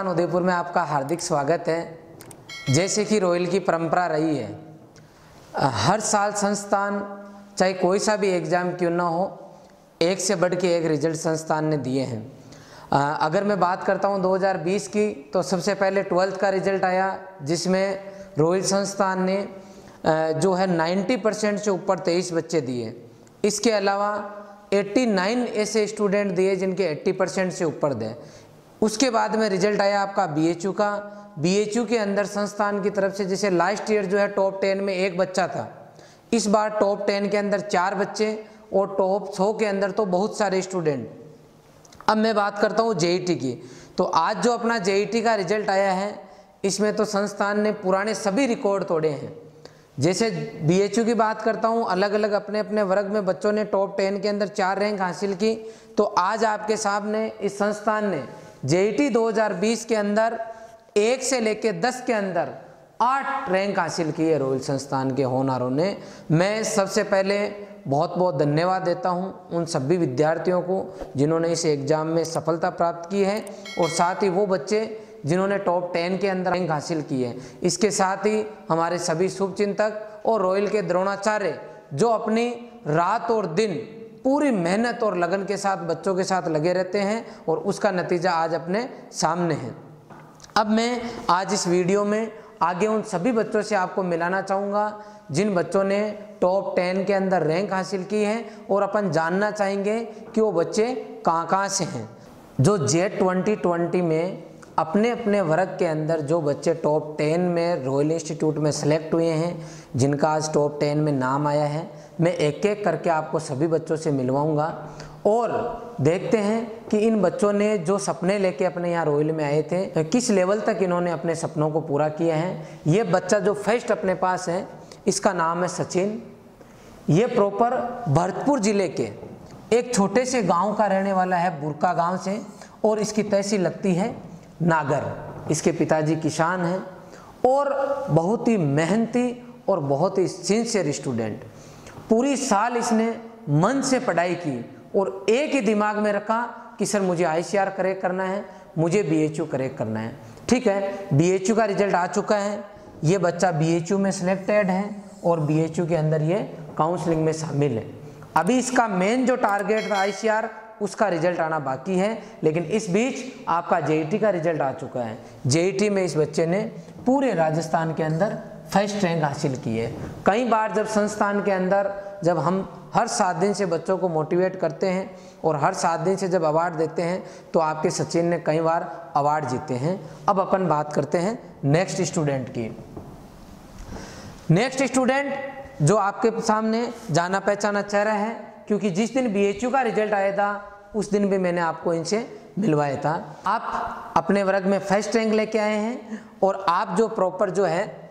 उदयपुर में आपका हार्दिक स्वागत है। जैसे कि रॉयल की परंपरा रही है, हर साल संस्थान चाहे कोई सा भी एग्ज़ाम क्यों ना हो, एक से बढ़ के एक रिजल्ट संस्थान ने दिए हैं। अगर मैं बात करता हूं 2020 की, तो सबसे पहले 12th का रिजल्ट आया, जिसमें रॉयल संस्थान ने जो है 90% से ऊपर 23 बच्चे दिए। इसके अलावा 89 ऐसे स्टूडेंट दिए जिनके 80% से ऊपर दें। उसके बाद में रिजल्ट आया आपका BHU का। BHU के अंदर संस्थान की तरफ से, जैसे लास्ट ईयर जो है टॉप 10 में एक बच्चा था, इस बार टॉप 10 के अंदर 4 बच्चे और टॉप 100 के अंदर तो बहुत सारे स्टूडेंट। अब मैं बात करता हूँ JET की। तो आज जो अपना JET का रिजल्ट आया है, इसमें तो संस्थान ने पुराने सभी रिकॉर्ड तोड़े हैं। जैसे BHU की बात करता हूँ, अलग अलग अपने अपने वर्ग में बच्चों ने टॉप 10 के अंदर 4 रैंक हासिल की। तो आज आपके सामने इस संस्थान ने JET 2020 के अंदर 1 से लेकर 10 के अंदर 8 रैंक हासिल की है रॉयल संस्थान के होनहारों ने। मैं सबसे पहले बहुत बहुत धन्यवाद देता हूं उन सभी विद्यार्थियों को जिन्होंने इस एग्ज़ाम में सफलता प्राप्त की है, और साथ ही वो बच्चे जिन्होंने टॉप 10 के अंदर रैंक हासिल की है। इसके साथ ही हमारे सभी शुभचिंतक और रॉयल के द्रोणाचार्य जो अपनी रात और दिन पूरी मेहनत और लगन के साथ बच्चों के साथ लगे रहते हैं, और उसका नतीजा आज अपने सामने है। अब मैं आज इस वीडियो में आगे उन सभी बच्चों से आपको मिलाना चाहूँगा जिन बच्चों ने टॉप 10 के अंदर रैंक हासिल की है, और अपन जानना चाहेंगे कि वो बच्चे कहाँ से हैं। जो JET 2020 में अपने अपने वर्ग के अंदर जो बच्चे टॉप 10 में रॉयल इंस्टीट्यूट में सेलेक्ट हुए हैं, जिनका आज टॉप 10 में नाम आया है, मैं एक एक करके आपको सभी बच्चों से मिलवाऊंगा और देखते हैं कि इन बच्चों ने जो सपने लेके अपने यहाँ रॉयल में आए थे, किस लेवल तक इन्होंने अपने सपनों को पूरा किया है। ये बच्चा जो फर्स्ट अपने पास है, इसका नाम है सचिन। ये प्रॉपर भरतपुर जिले के एक छोटे से गांव का रहने वाला है, बुरका गांव से, और इसकी तहसील लगती है नागर। इसके पिताजी किसान हैं और बहुत ही मेहनती और बहुत ही सिंसियर स्टूडेंट। पूरी साल इसने मन से पढ़ाई की और एक ही दिमाग में रखा कि सर मुझे ICR करेक्ट करना है, मुझे BHU करेक्ट करना है। ठीक है, BHU का रिजल्ट आ चुका है। ये बच्चा BHU में सिलेक्टेड है और BHU के अंदर ये काउंसलिंग में शामिल है। अभी इसका मेन जो टारगेट था ICR, उसका रिजल्ट आना बाकी है, लेकिन इस बीच आपका JET का रिजल्ट आ चुका है। JET में इस बच्चे ने पूरे राजस्थान के अंदर फर्स्ट रैंक हासिल की है। कई बार जब संस्थान के अंदर जब हम हर 7 दिन से बच्चों को मोटिवेट करते हैं और हर 7 दिन से जब अवार्ड देते हैं, तो आपके सचिन ने कई बार अवार्ड जीते हैं। अब अपन बात करते हैं नेक्स्ट स्टूडेंट की। नेक्स्ट स्टूडेंट जो आपके सामने जाना पहचाना चेहरा है, क्योंकि जिस दिन BHU का रिजल्ट आया था उस दिन भी मैंने आपको इनसे मिलवाया था। आप अपने वर्ग में फर्स्ट रैंक लेके आए हैं, और आप जो प्रॉपर जो है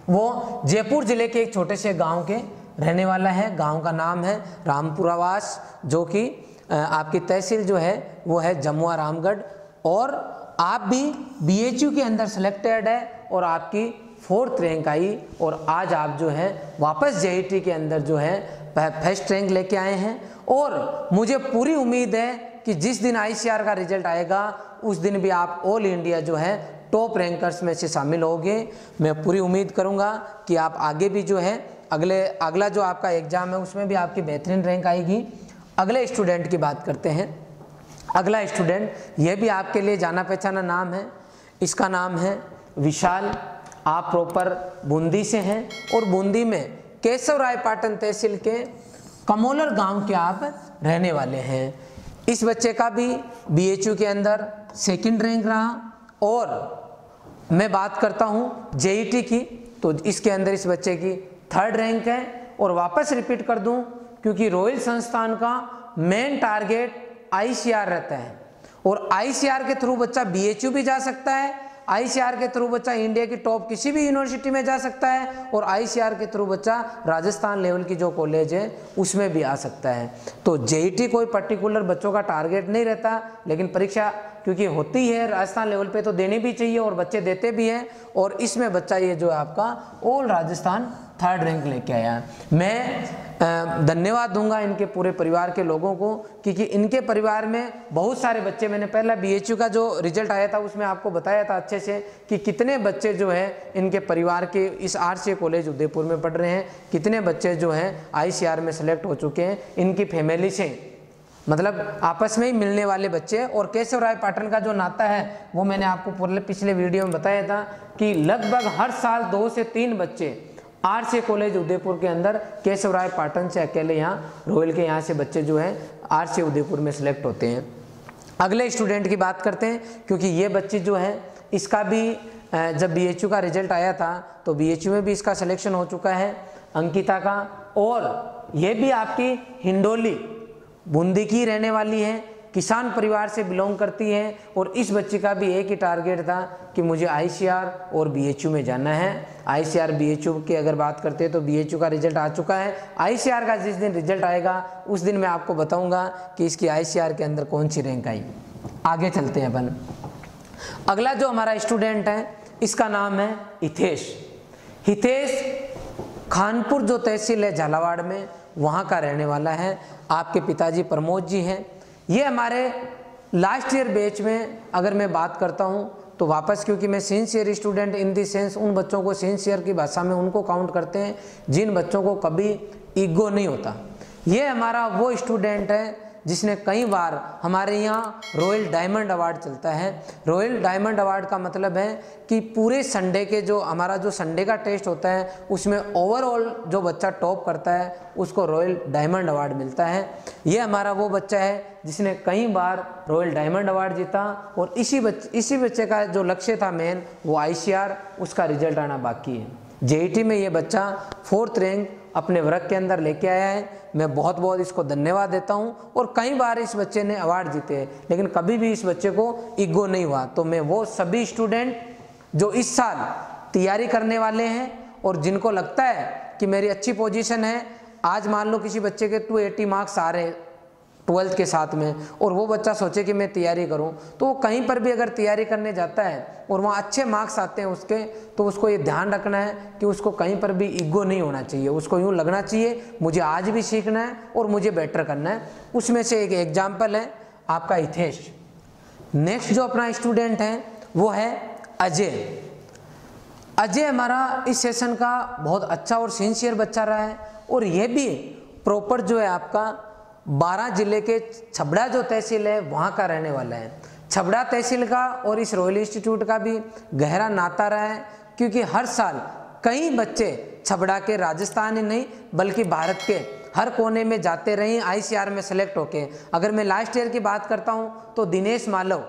वो जयपुर जिले के एक छोटे से गांव के रहने वाला है। गांव का नाम है रामपुरावास, जो कि आपकी तहसील जो है वो है जमुआ रामगढ़, और आप भी BHU के अंदर सिलेक्टेड है और आपकी 4th रैंक आई, और आज आप जो है वापस JET के अंदर जो है फर्स्ट रैंक लेके आए हैं। और मुझे पूरी उम्मीद है कि जिस दिन ICR का रिजल्ट आएगा उस दिन भी आप ऑल इंडिया जो है टॉप रैंकर्स में से शामिल होंगे। मैं पूरी उम्मीद करूंगा कि आप आगे भी जो है अगला जो आपका एग्ज़ाम है उसमें भी आपकी बेहतरीन रैंक आएगी। अगले स्टूडेंट की बात करते हैं। अगला स्टूडेंट, यह भी आपके लिए जाना पहचाना नाम है। इसका नाम है विशाल। आप प्रॉपर बूंदी से हैं, और बूंदी में केशव राय पाटन तहसील के कमोलर गांव के आप रहने वाले हैं। इस बच्चे का भी BHU के अंदर 2nd रैंक रहा। और मैं बात करता हूं JET की, तो इसके अंदर इस बच्चे की 3rd रैंक है। और वापस रिपीट कर दूं, क्योंकि रॉयल संस्थान का मेन टारगेट ICR रहता है, और ICR के थ्रू बच्चा BHU भी जा सकता है, ICR के थ्रू बच्चा इंडिया की टॉप किसी भी यूनिवर्सिटी में जा सकता है, और ICR के थ्रू बच्चा राजस्थान लेवल की जो कॉलेज है उसमें भी आ सकता है। तो JET कोई पर्टिकुलर बच्चों का टारगेट नहीं रहता, लेकिन परीक्षा क्योंकि होती है राजस्थान लेवल पे तो देनी भी चाहिए, और बच्चे देते भी हैं। और इसमें बच्चा ये जो है आपका ऑल राजस्थान 3rd रैंक लेके आया। मैं धन्यवाद दूंगा इनके पूरे परिवार के लोगों को, क्योंकि इनके परिवार में बहुत सारे बच्चे, मैंने पहला बीएचयू का जो रिजल्ट आया था उसमें आपको बताया था अच्छे से कि कितने बच्चे जो है इनके परिवार के इस आरसीए कॉलेज उदयपुर में पढ़ रहे हैं, कितने बच्चे जो हैं आईसीआर में सेलेक्ट हो चुके हैं इनकी फैमिली से, मतलब आपस में ही मिलने वाले बच्चे। और केशव राय पाटन का जो नाता है वो मैंने आपको पिछले वीडियो में बताया था कि लगभग हर साल 2 से 3 बच्चे आरसीए कॉलेज उदयपुर के अंदर केशव राय पाटन से अकेले यहाँ रॉयल के यहाँ से बच्चे जो हैं आरसीए उदयपुर में सिलेक्ट होते हैं। अगले स्टूडेंट की बात करते हैं, क्योंकि ये बच्ची जो है इसका भी जब बीएचयू का रिजल्ट आया था तो बीएचयू में भी इसका सिलेक्शन हो चुका है, अंकिता का। और ये भी आपकी हिंडोली बूंदी की रहने वाली है, किसान परिवार से बिलोंग करती है। और इस बच्ची का भी एक ही टारगेट था कि मुझे आईसीआर और बीएचयू में जाना है। आईसीआर बीएचयू की अगर बात करते हैं तो बीएचयू का रिजल्ट आ चुका है। आईसीआर का जिस दिन रिजल्ट आएगा उस दिन मैं आपको बताऊंगा कि इसकी आईसीआर के अंदर कौन सी रैंक आई। आगे चलते हैं अपन। अगला जो हमारा स्टूडेंट है इसका नाम है हितेश। हितेश खानपुर जो तहसील है झालावाड़ में, वहाँ का रहने वाला है। आपके पिताजी प्रमोद जी हैं। ये हमारे लास्ट ईयर बैच में अगर मैं बात करता हूँ तो वापस, क्योंकि मैं sincere student in the sense उन बच्चों को सिंसियर की भाषा में उनको काउंट करते हैं जिन बच्चों को कभी ईगो नहीं होता। ये हमारा वो स्टूडेंट है जिसने कई बार हमारे यहाँ रॉयल डायमंड अवार्ड चलता है। रॉयल डायमंड अवार्ड का मतलब है कि पूरे संडे के जो हमारा जो संडे का टेस्ट होता है उसमें ओवरऑल जो बच्चा टॉप करता है उसको रॉयल डायमंड अवार्ड मिलता है। ये हमारा वो बच्चा है जिसने कई बार रॉयल डायमंड अवार्ड जीता। और इसी बच्चे का जो लक्ष्य था मेन वो आईसीआर, उसका रिजल्ट आना बाकी है। जेईटी में ये बच्चा 4th रैंक अपने वर्ग के अंदर लेके आया है। मैं बहुत बहुत इसको धन्यवाद देता हूँ। और कई बार इस बच्चे ने अवार्ड जीते हैं लेकिन कभी भी इस बच्चे को ईगो नहीं हुआ। तो मैं वो सभी स्टूडेंट जो इस साल तैयारी करने वाले हैं और जिनको लगता है कि मेरी अच्छी पोजीशन है, आज मान लो किसी बच्चे के 280 मार्क्स आ रहे 12th के साथ में और वो बच्चा सोचे कि मैं तैयारी करूं, तो वो कहीं पर भी अगर तैयारी करने जाता है और वहाँ अच्छे मार्क्स आते हैं उसके, तो उसको ये ध्यान रखना है कि उसको कहीं पर भी ईगो नहीं होना चाहिए। उसको यूँ लगना चाहिए मुझे आज भी सीखना है और मुझे बेटर करना है। उसमें से एक एग्जाम्पल है आपका हितेश। नेक्स्ट जो अपना स्टूडेंट है वो है अजय। अजय हमारा इस सेशन का बहुत अच्छा और सिंसियर बच्चा रहा है। और ये भी प्रॉपर जो है आपका 12 जिले के छबड़ा जो तहसील है वहाँ का रहने वाला है। छबड़ा तहसील का और इस रॉयल इंस्टीट्यूट का भी गहरा नाता रहा है, क्योंकि हर साल कई बच्चे छबड़ा के राजस्थान ही नहीं बल्कि भारत के हर कोने में जाते रहे आईसीआर में सेलेक्ट होके। अगर मैं लास्ट ईयर की बात करता हूँ तो दिनेश मालव,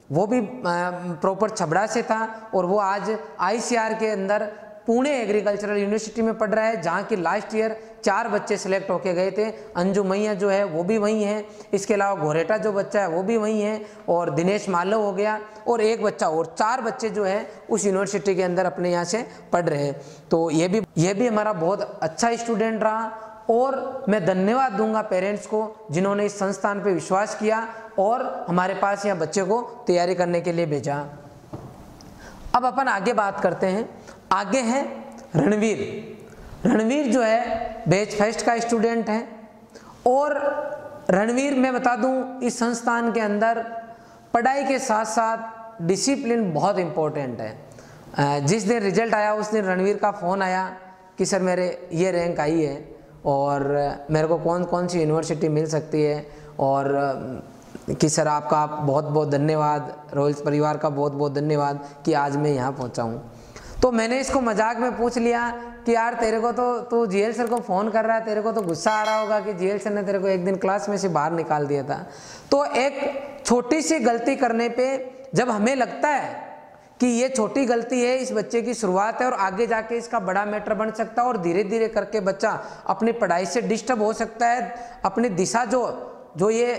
वो भी प्रॉपर छबड़ा से था और वो आज आईसीआर के अंदर पुणे एग्रीकल्चरल यूनिवर्सिटी में पढ़ रहा है, जहाँ की लास्ट ईयर 4 बच्चे सिलेक्ट होके गए थे। अंजू मैया जो है वो भी वहीं है, इसके अलावा घोरेटा जो बच्चा है वो भी वहीं है, और दिनेश मालव हो गया और एक बच्चा और, 4 बच्चे जो है उस यूनिवर्सिटी के अंदर अपने यहाँ से पढ़ रहे हैं। तो ये भी हमारा बहुत अच्छा स्टूडेंट रहा। और मैं धन्यवाद दूंगा पेरेंट्स को जिन्होंने इस संस्थान पर विश्वास किया और हमारे पास यहाँ बच्चे को तैयारी करने के लिए भेजा। अब अपन आगे बात करते हैं। आगे है रणवीर। रणवीर जो है बैच फर्स्ट का स्टूडेंट है। और रणवीर मैं बता दूं इस संस्थान के अंदर पढ़ाई के साथ साथ डिसिप्लिन बहुत इम्पोर्टेंट है। जिस दिन रिजल्ट आया उस दिन रणवीर का फ़ोन आया कि सर मेरे ये रैंक आई है और मेरे को कौन कौन सी यूनिवर्सिटी मिल सकती है, और कि सर आपका बहुत बहुत धन्यवाद, रॉयल्स परिवार का बहुत बहुत धन्यवाद कि आज मैं यहाँ पहुँचा हूँ। तो मैंने इसको मजाक में पूछ लिया कि यार तेरे को तो तू जीएल सर को फ़ोन कर रहा है, तेरे को तो गुस्सा आ रहा होगा कि जीएल सर ने तेरे को एक दिन क्लास में से बाहर निकाल दिया था। तो एक छोटी सी गलती करने पे जब हमें लगता है कि ये छोटी गलती है, इस बच्चे की शुरुआत है और आगे जाके इसका बड़ा मैटर बन सकता है और धीरे धीरे करके बच्चा अपनी पढ़ाई से डिस्टर्ब हो सकता है, अपनी दिशा जो ये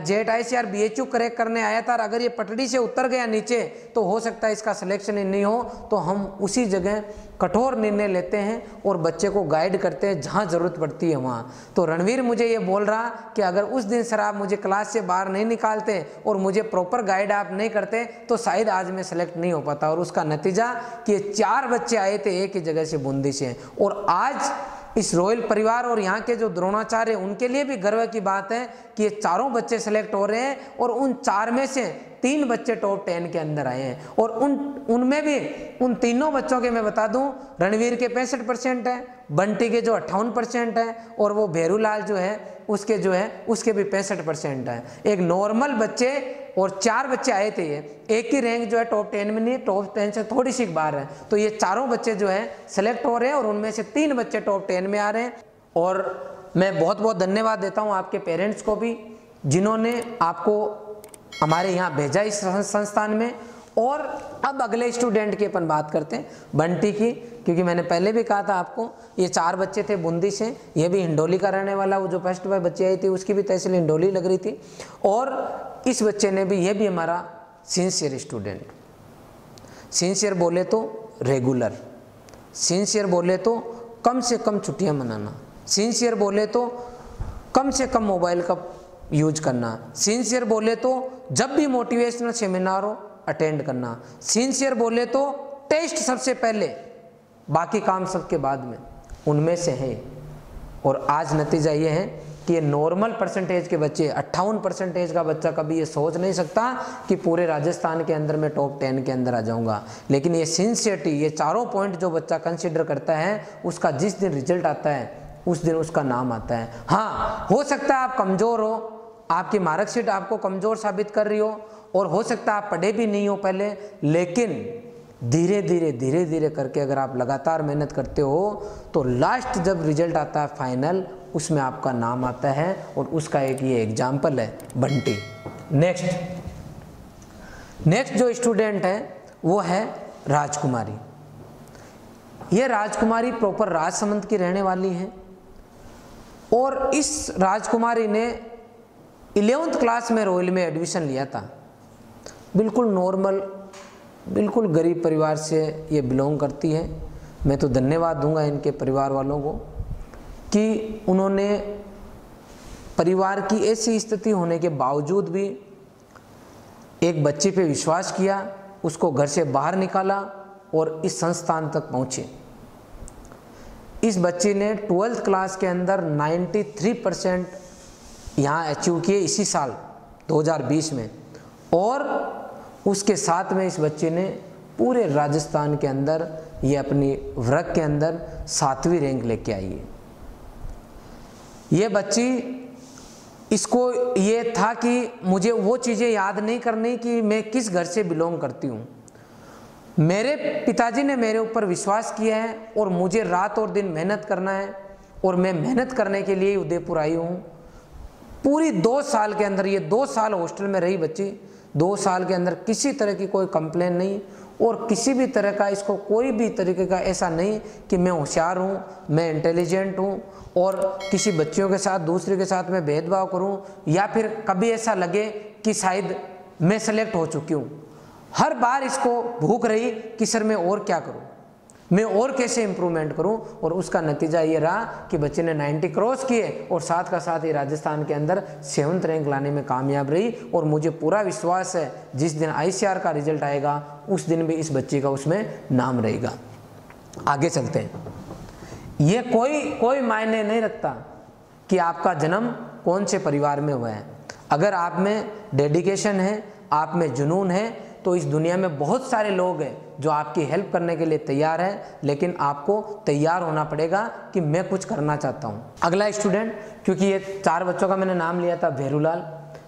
जेट आईसीआर बीएचयू करेक्ट करने आया था, और अगर ये पटड़ी से उतर गया नीचे तो हो सकता है इसका सिलेक्शन ही नहीं हो। तो हम उसी जगह कठोर निर्णय लेते हैं और बच्चे को गाइड करते हैं जहाँ ज़रूरत पड़ती है वहाँ। तो रणवीर मुझे ये बोल रहा कि अगर उस दिन सर आप मुझे क्लास से बाहर नहीं निकालते और मुझे प्रॉपर गाइड आप नहीं करते तो शायद आज मैं सेलेक्ट नहीं हो पाता। और उसका नतीजा कि 4 बच्चे आए थे एक ही जगह से, बूंदी से, और आज इस रॉयल परिवार और यहाँ के जो द्रोणाचार्य उनके लिए भी गर्व की बात है कि ये चारों बच्चे सेलेक्ट हो रहे हैं और उन 4 में से 3 बच्चे टॉप 10 के अंदर आए हैं। और उनमें भी उन तीनों बच्चों के मैं बता दूं, रणवीर के 65% है, बंटी के जो 58% है, और वो भेरूलाल जो है उसके भी 65% है। एक नॉर्मल बच्चे और 4 बच्चे आए थे, ये एक ही रैंक जो है टॉप 10 में नहीं, टॉप 10 से थोड़ी सी बाहर है। तो ये चारों बच्चे जो है सेलेक्ट हो रहे हैं और उनमें से 3 बच्चे टॉप 10 में आ रहे हैं। और मैं बहुत बहुत धन्यवाद देता हूँ आपके पेरेंट्स को भी, जिन्होंने आपको हमारे यहाँ भेजा इस संस्थान में। और अब अगले स्टूडेंट की अपन बात करते हैं, बंटी की, क्योंकि मैंने पहले भी कहा था आपको ये 4 बच्चे थे बूंदी से, ये भी हिंडोली का रहने वाला, वो जो फर्स्ट बार बच्ची आई थी उसकी भी तहसील हिंडोली लग रही थी। और इस बच्चे ने भी, ये भी हमारा सिंसियर स्टूडेंट, सिंसियर बोले तो रेगुलर, सिंसियर बोले तो कम से कम छुट्टियां मनाना, सिंसियर बोले तो कम से कम मोबाइल का यूज करना, सिंसियर बोले तो जब भी मोटिवेशनल सेमिनार हो अटेंड करना, सिंसियर बोले तो टेस्ट सबसे पहले, बाकी काम सबके बाद में, उनमें से है। और आज नतीजा ये है कि ये नॉर्मल परसेंटेज के बच्चे, 58% का बच्चा कभी ये सोच नहीं सकता कि पूरे राजस्थान के अंदर मैं टॉप 10 के अंदर आ जाऊंगा। लेकिन ये सिंसियरिटी, ये चारों पॉइंट जो बच्चा कंसिडर करता है, उसका जिस दिन रिजल्ट आता है उस दिन उसका नाम आता है। हाँ, हो सकता है आप कमज़ोर हो, आपकी मार्कशीट आपको कमज़ोर साबित कर रही हो, और हो सकता है आप पढ़े भी नहीं हो पहले, लेकिन धीरे धीरे करके अगर आप लगातार मेहनत करते हो तो लास्ट जब रिजल्ट आता है फाइनल, उसमें आपका नाम आता है। और उसका एक ये एग्जाम्पल है बंटी। नेक्स्ट जो स्टूडेंट है वो है राजकुमारी। ये राजकुमारी प्रॉपर राजसमंद की रहने वाली है। और इस राजकुमारी ने 11th क्लास में रॉयल में एडमिशन लिया था। बिल्कुल नॉर्मल, बिल्कुल गरीब परिवार से ये बिलोंग करती है। मैं तो धन्यवाद दूंगा इनके परिवार वालों को कि उन्होंने परिवार की ऐसी स्थिति होने के बावजूद भी एक बच्ची पे विश्वास किया, उसको घर से बाहर निकाला और इस संस्थान तक पहुँचे। इस बच्ची ने 12th क्लास के अंदर 93% यहाँ अचीव किए इसी साल 2020 में। और उसके साथ में इस बच्चे ने पूरे राजस्थान के अंदर, ये अपनी वर्ग के अंदर 7वीं रैंक लेके आई है। ये बच्ची, इसको ये था कि मुझे वो चीज़ें याद नहीं करनी कि मैं किस घर से बिलोंग करती हूँ। मेरे पिताजी ने मेरे ऊपर विश्वास किया है और मुझे रात और दिन मेहनत करना है, और मैं मेहनत करने के लिए उदयपुर आई हूँ। पूरी 2 साल के अंदर, ये 2 साल हॉस्टल में रही बच्ची, 2 साल के अंदर किसी तरह की कोई कंप्लेन नहीं, और किसी भी तरह का इसको कोई भी तरीके का ऐसा नहीं कि मैं होशियार हूँ, मैं इंटेलिजेंट हूँ और किसी बच्चियों के साथ, दूसरे के साथ मैं भेदभाव करूँ, या फिर कभी ऐसा लगे कि शायद मैं सेलेक्ट हो चुकी हूँ। हर बार इसको भूख रही कि सर मैं और क्या करूँ, मैं और कैसे इम्प्रूवमेंट करूं। और उसका नतीजा ये रहा कि बच्चे ने 90 क्रॉस किए और साथ का साथ ही राजस्थान के अंदर 7th रैंक लाने में कामयाब रही। और मुझे पूरा विश्वास है जिस दिन ICR का रिजल्ट आएगा उस दिन भी इस बच्ची का उसमें नाम रहेगा। आगे चलते हैं। ये कोई मायने नहीं रखता कि आपका जन्म कौन से परिवार में हुआ है। अगर आप में डेडिकेशन है, आप में जुनून है, तो इस दुनिया में बहुत सारे लोग हैं जो आपकी हेल्प करने के लिए तैयार हैं, लेकिन आपको तैयार होना पड़ेगा कि मैं कुछ करना चाहता हूं। अगला स्टूडेंट, क्योंकि ये 4 बच्चों का मैंने नाम लिया था, भेरूलाल,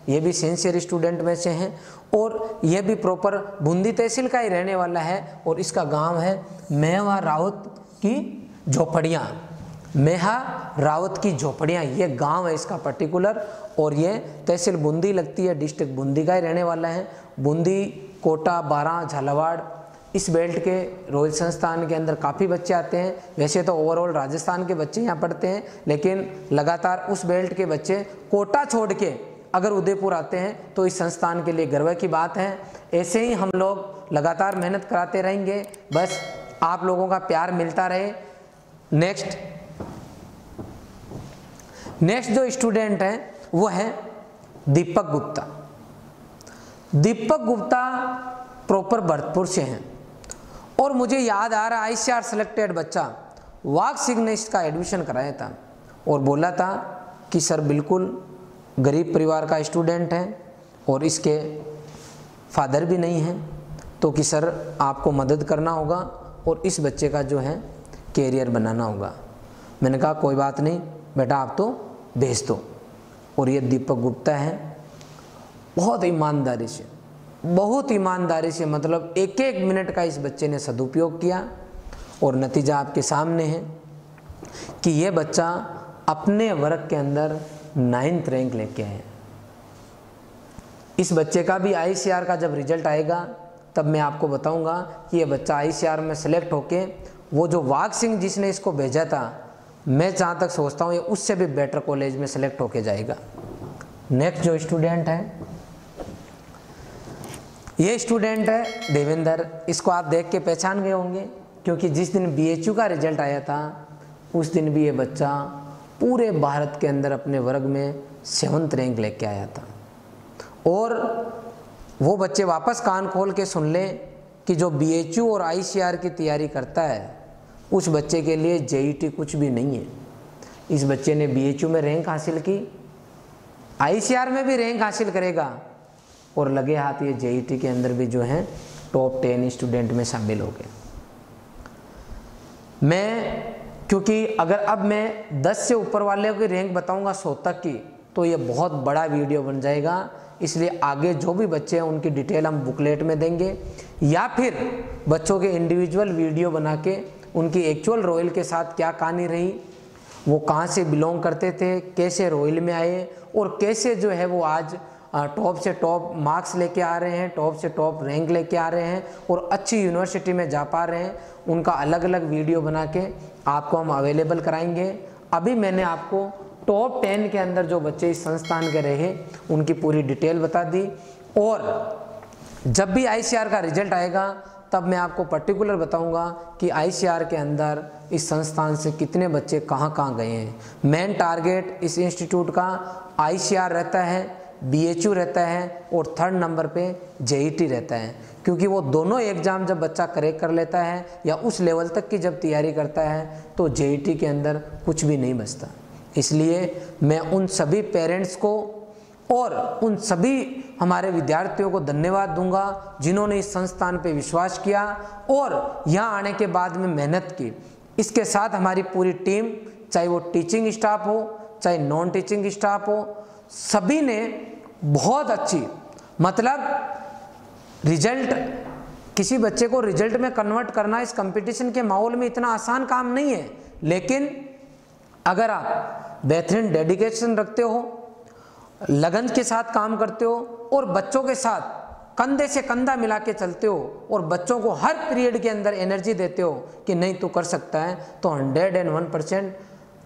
ये भी सिंसियर स्टूडेंट में से हैं और ये भी प्रॉपर बूंदी तहसील का ही रहने वाला है। और इसका गांव है मेहा रावत की झोपड़ियाँ। मेहा रावत की झोपड़ियाँ, ये गांव है इसका पर्टिकुलर, और ये तहसील बूंदी लगती है, डिस्ट्रिक्ट बूंदी का ही रहने वाला है। बूंदी, कोटा, बारां, झालावाड़, इस बेल्ट के रॉयल संस्थान के अंदर काफ़ी बच्चे आते हैं। वैसे तो ओवरऑल राजस्थान के बच्चे यहाँ पढ़ते हैं, लेकिन लगातार उस बेल्ट के बच्चे कोटा छोड़ के अगर उदयपुर आते हैं तो इस संस्थान के लिए गर्व की बात है। ऐसे ही हम लोग लगातार मेहनत कराते रहेंगे, बस आप लोगों का प्यार मिलता रहे। नेक्स्ट जो स्टूडेंट है वो है दीपक गुप्ता। दीपक गुप्ता प्रॉपर भरतपुर से हैं और मुझे याद आ रहा ICR सेलेक्टेड बच्चा वाघ सिंह ने इसका एडमिशन कराया था और बोला था कि सर बिल्कुल गरीब परिवार का स्टूडेंट है और इसके फादर भी नहीं हैं, तो कि सर आपको मदद करना होगा और इस बच्चे का जो है कैरियर बनाना होगा। मैंने कहा कोई बात नहीं बेटा, आप तो भेज दो। और ये दीपक गुप्ता है, बहुत ईमानदारी से मतलब एक एक मिनट का इस बच्चे ने सदुपयोग किया और नतीजा आपके सामने है कि ये बच्चा अपने वर्ग के अंदर 9th रैंक लेके आए। इस बच्चे का भी ICR का जब रिजल्ट आएगा तब मैं आपको बताऊंगा कि ये बच्चा ICR में सेलेक्ट होके वो जो वाघ सिंह जिसने इसको भेजा था, मैं जहाँ तक सोचता हूँ ये उससे भी बेटर कॉलेज में सेलेक्ट होके जाएगा। नेक्स्ट जो स्टूडेंट है, ये स्टूडेंट है देवेंद्र। इसको आप देख के पहचान गए होंगे क्योंकि जिस दिन BHU का रिजल्ट आया था उस दिन भी ये बच्चा पूरे भारत के अंदर अपने वर्ग में 7th रैंक लेके आया था। और वो बच्चे वापस कान खोल के सुन लें कि जो BHU और ICR की तैयारी करता है उस बच्चे के लिए JET कुछ भी नहीं है। इस बच्चे ने BHU में रैंक हासिल की, ICR में भी रैंक हासिल करेगा और लगे हाथ ये JET के अंदर भी जो है टॉप 10 स्टूडेंट में शामिल हो गए। मैं क्योंकि अगर अब मैं 10 से ऊपर वाले की रैंक बताऊंगा 100 तक की तो ये बहुत बड़ा वीडियो बन जाएगा, इसलिए आगे जो भी बच्चे हैं उनकी डिटेल हम बुकलेट में देंगे या फिर बच्चों के इंडिविजुअल वीडियो बना के उनकी एक्चुअल रॉयल के साथ क्या कहानी रही, वो कहाँ से बिलोंग करते थे, कैसे रॉयल में आए और कैसे जो है वो आज टॉप से टॉप मार्क्स लेके आ रहे हैं, टॉप से टॉप रैंक लेके आ रहे हैं और अच्छी यूनिवर्सिटी में जा पा रहे हैं। उनका अलग अलग वीडियो बना के आपको हम अवेलेबल कराएंगे। अभी मैंने आपको टॉप 10 के अंदर जो बच्चे इस संस्थान के रहे उनकी पूरी डिटेल बता दी और जब भी ICR का रिजल्ट आएगा तब मैं आपको पर्टिकुलर बताऊंगा कि ICR के अंदर इस संस्थान से कितने बच्चे कहाँ कहाँ गए हैं। मेन टारगेट इस इंस्टीट्यूट का ICR रहता है, BHU रहता है और 3rd नंबर पे JET रहता है, क्योंकि वो दोनों एग्ज़ाम जब बच्चा क्रैक कर लेता है या उस लेवल तक की जब तैयारी करता है तो JET के अंदर कुछ भी नहीं बचता। इसलिए मैं उन सभी पेरेंट्स को और उन सभी हमारे विद्यार्थियों को धन्यवाद दूंगा जिन्होंने इस संस्थान पे विश्वास किया और यहाँ आने के बाद में मेहनत की। इसके साथ हमारी पूरी टीम, चाहे वो टीचिंग स्टाफ हो चाहे नॉन टीचिंग स्टाफ हो, सभी ने बहुत अच्छी मतलब रिजल्ट, किसी बच्चे को रिजल्ट में कन्वर्ट करना इस कंपटीशन के माहौल में इतना आसान काम नहीं है, लेकिन अगर आप बेहतरीन डेडिकेशन रखते हो, लगन के साथ काम करते हो और बच्चों के साथ कंधे से कंधा मिला के चलते हो और बच्चों को हर पीरियड के अंदर एनर्जी देते हो कि नहीं तू कर सकता है, तो 101%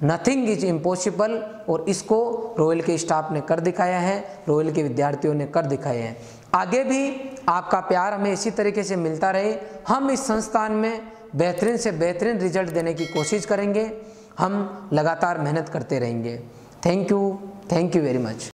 नथिंग इज इम्पॉसिबल। और इसको रॉयल के स्टाफ ने कर दिखाया है, रॉयल के विद्यार्थियों ने कर दिखाया है। आगे भी आपका प्यार हमें इसी तरीके से मिलता रहे। हम इस संस्थान में बेहतरीन से बेहतरीन रिजल्ट देने की कोशिश करेंगे, हम लगातार मेहनत करते रहेंगे। Thank you very much.